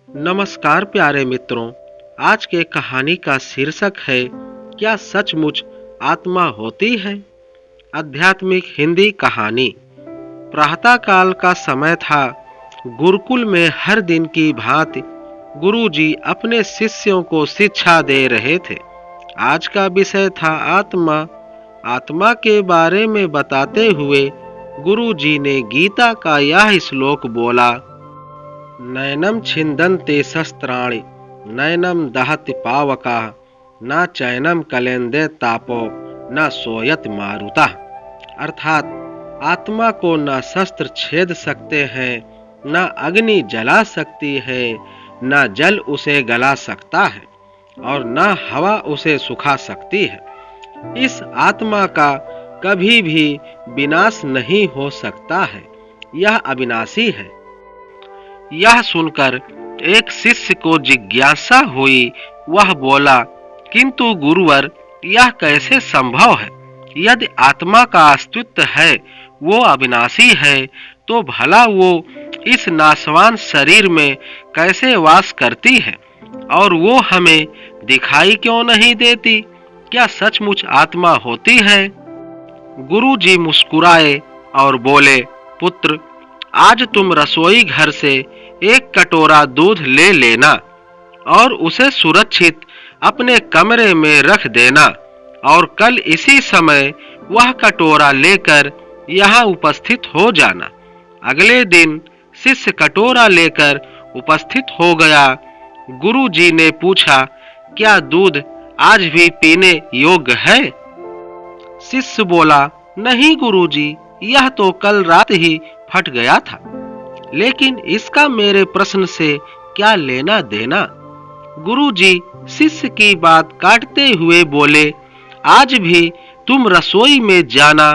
नमस्कार प्यारे मित्रों। आज के कहानी का शीर्षक है क्या सचमुच आत्मा होती है। आध्यात्मिक हिंदी कहानी। प्रातः काल का समय था। गुरुकुल में हर दिन की भांति गुरुजी अपने शिष्यों को शिक्षा दे रहे थे। आज का विषय था आत्मा। आत्मा के बारे में बताते हुए गुरुजी ने गीता का यह श्लोक बोला, नैनम छिन्दन्ते शस्त्राणि नैनम दहति पावकाः न चैनम कलेन्दे तापो न सोयत मारुतः। अर्थात आत्मा को न शस्त्र छेद सकते हैं, न अग्नि जला सकती है, न जल उसे गला सकता है और न हवा उसे सुखा सकती है। इस आत्मा का कभी भी विनाश नहीं हो सकता है, यह अविनाशी है। यह सुनकर एक शिष्य को जिज्ञासा हुई। वह बोला, किंतु गुरुवर, यह कैसे संभव है? यदि आत्मा का अस्तित्व है, वो अविनाशी है, तो भला वो इस नाशवान शरीर में कैसे वास करती है और वो हमें दिखाई क्यों नहीं देती? क्या सचमुच आत्मा होती है? गुरुजी मुस्कुराए और बोले, पुत्र, आज तुम रसोई घर से एक कटोरा दूध ले लेना और उसे सुरक्षित अपने कमरे में रख देना और कल इसी समय वह कटोरा लेकर यहाँ उपस्थित हो जाना। अगले दिन शिष्य कटोरा लेकर उपस्थित हो गया। गुरुजी ने पूछा, क्या दूध आज भी पीने योग्य है? शिष्य बोला, नहीं गुरुजी, यह तो कल रात ही फट गया था। लेकिन इसका मेरे प्रश्न से क्या लेना देना? गुरुजी शिष्य की बात काटते हुए बोले, आज भी तुम रसोई में जाना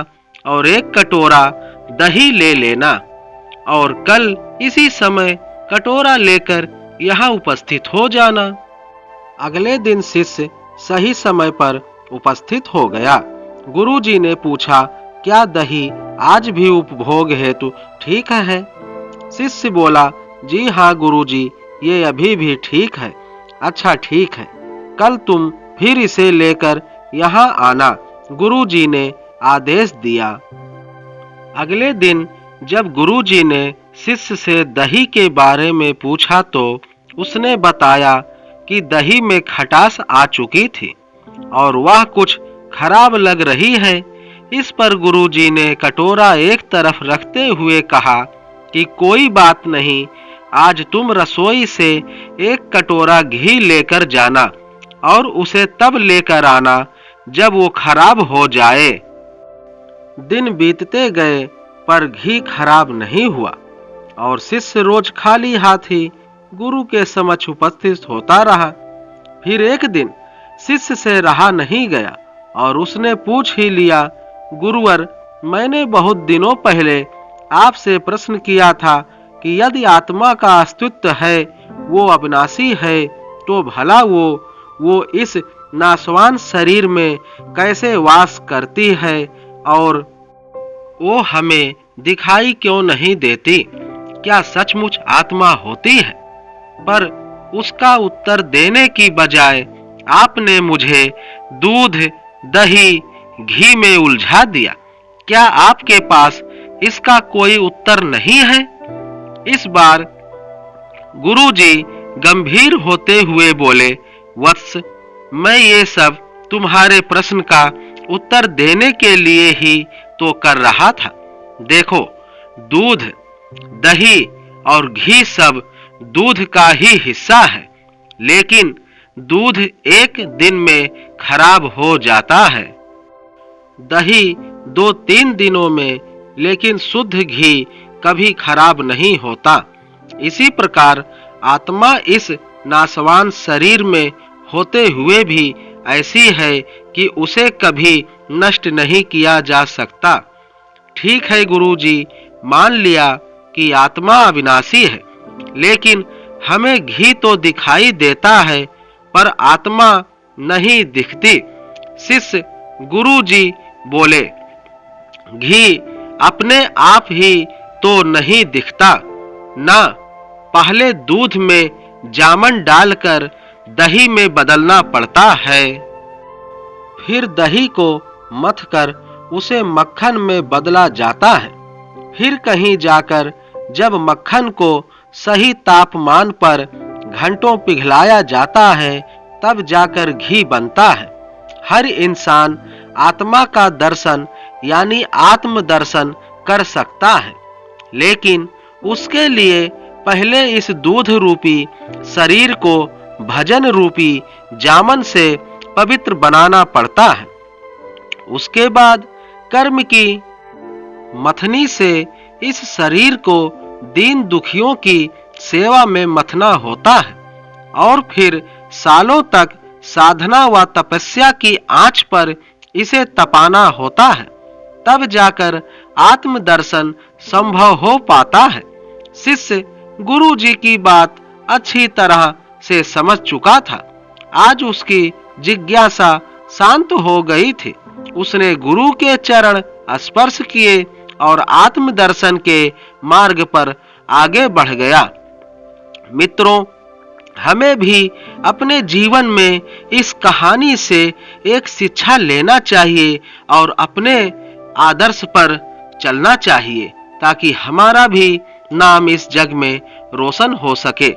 और एक कटोरा दही ले लेना और कल इसी समय कटोरा लेकर यहाँ उपस्थित हो जाना। अगले दिन शिष्य सही समय पर उपस्थित हो गया। गुरुजी ने पूछा, क्या दही आज भी उपभोग हेतु ठीक है? शिष्य बोला, जी हाँ गुरुजी, ये अभी भी ठीक है। अच्छा ठीक है, कल तुम फिर इसे लेकर यहाँ आना, गुरुजी ने आदेश दिया। अगले दिन जब गुरुजी ने शिष्य से दही के बारे में पूछा तो उसने बताया कि दही में खटास आ चुकी थी और वह कुछ खराब लग रही है। इस पर गुरुजी ने कटोरा एक तरफ रखते हुए कहा कि कोई बात नहीं, आज तुम रसोई से एक कटोरा घी लेकर जाना और उसे तब लेकर आना जब वो खराब हो जाए। दिन बीतते गए पर घी खराब नहीं हुआ और शिष्य रोज खाली हाथ ही गुरु के समक्ष उपस्थित होता रहा। फिर एक दिन शिष्य से रहा नहीं गया और उसने पूछ ही लिया, गुरुवर, मैंने बहुत दिनों पहले आपसे प्रश्न किया था कि यदि आत्मा का अस्तित्व है, वो अविनाशी है, तो भला वो इस नाशवान शरीर में कैसे वास करती है और वो हमें दिखाई क्यों नहीं देती? क्या सचमुच आत्मा होती है? पर उसका उत्तर देने की बजाय आपने मुझे दूध, दही, घी में उलझा दिया। क्या आपके पास इसका कोई उत्तर नहीं है? इस बार गुरुजी गंभीर होते हुए बोले, वत्स, मैं ये सब तुम्हारे प्रश्न का उत्तर देने के लिए ही तो कर रहा था। देखो, दूध, दही और घी सब दूध का ही हिस्सा है, लेकिन दूध एक दिन में खराब हो जाता है, दही 2-3 दिनों में, लेकिन शुद्ध घी कभी खराब नहीं होता। इसी प्रकार आत्मा इस नाशवान शरीर में होते हुए भी ऐसी है कि उसे कभी नष्ट नहीं किया जा सकता। ठीक है गुरुजी, मान लिया कि आत्मा अविनाशी है, लेकिन हमें घी तो दिखाई देता है पर आत्मा नहीं दिखती। शिष्य गुरुजी बोले, घी अपने आप ही तो नहीं दिखता ना, पहले दूध में जामन डालकर दही में बदलना पड़ता है। फिर दही को मथकर उसे मक्खन में बदला जाता है। फिर कहीं जाकर जब मक्खन को सही तापमान पर घंटों पिघलाया जाता है, तब जाकर घी बनता है। हर इंसान आत्मा का दर्शन यानी आत्म दर्शन कर सकता है, लेकिन उसके लिए पहले इस दूध रूपी शरीर को भजन रूपी जामन से पवित्र बनाना पड़ता है। उसके बाद कर्म की मथनी से इस शरीर को दीन दुखियों की सेवा में मथना होता है और फिर सालों तक साधना व तपस्या की आंच पर इसे तपाना होता है। तब जाकर आत्म दर्शन संभव हो पाता है। शिष्य गुरु जी की बात अच्छी तरह से समझ चुका था। आज उसकी जिज्ञासा शांत हो गई थी। उसने गुरु के चरण स्पर्श किए और आत्म दर्शन के मार्ग पर आगे बढ़ गया। मित्रों, हमें भी अपने जीवन में इस कहानी से एक शिक्षा लेना चाहिए और अपने आदर्श पर चलना चाहिए, ताकि हमारा भी नाम इस जग में रोशन हो सके।